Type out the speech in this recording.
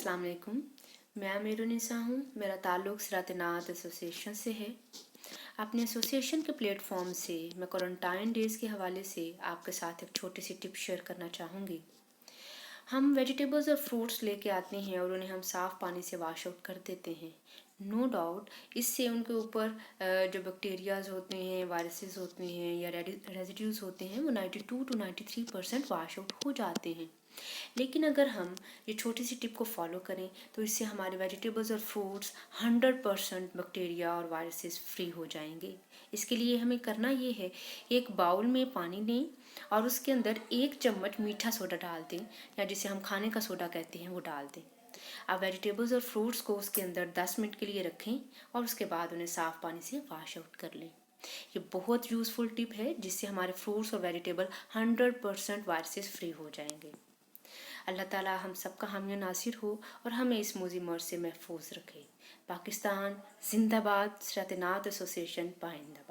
अस्सलाम वालेकुम। मैं अमीरुन्निसा हूँ। मेरा ताल्लुक़ सिरात-ए-नात एसोसिएशन से है। अपने एसोसिएशन के प्लेटफॉर्म से मैं क्वारंटाइन डेज़ के हवाले से आपके साथ एक छोटी सी टिप शेयर करना चाहूँगी। हम वेजिटेबल्स और फ्रूट्स लेके आते हैं और उन्हें हम साफ़ पानी से वॉश आउट कर देते हैं। नो डाउट इससे उनके ऊपर जो बैक्टीरियाज होते हैं, वायरसेस होते हैं या रेजिड्यूज होते हैं वो 92 to 93% वॉश आउट हो जाते हैं। लेकिन अगर हम ये छोटी सी टिप को फॉलो करें तो इससे हमारे वेजिटेबल्स और फ्रूट्स 100% बैक्टीरिया और वायरसेस फ्री हो जाएंगे। इसके लिए हमें करना ये है, एक बाउल में पानी लें और उसके अंदर 1 चम्मच मीठा सोडा डाल दें या जिसे हम खाने का सोडा कहते हैं वो डाल दें। अब वेजिटेबल्स और फ्रूट्स को उसके अंदर 10 मिनट के लिए रखें और उसके बाद उन्हें साफ़ पानी से वॉश आउट कर लें। ये बहुत यूज़फुल टिप है जिससे हमारे फ्रूट्स और वेजिटेबल 100% वायरसेस फ्री हो जाएंगे। अल्लाह ताला हम सबका हामी नासिर हो और हमें इस मुज़ी मर्ज़ से महफूज रखे। पाकिस्तान जिंदाबाद। सिरात-ए-नात एसोसिएशन पाइंदा।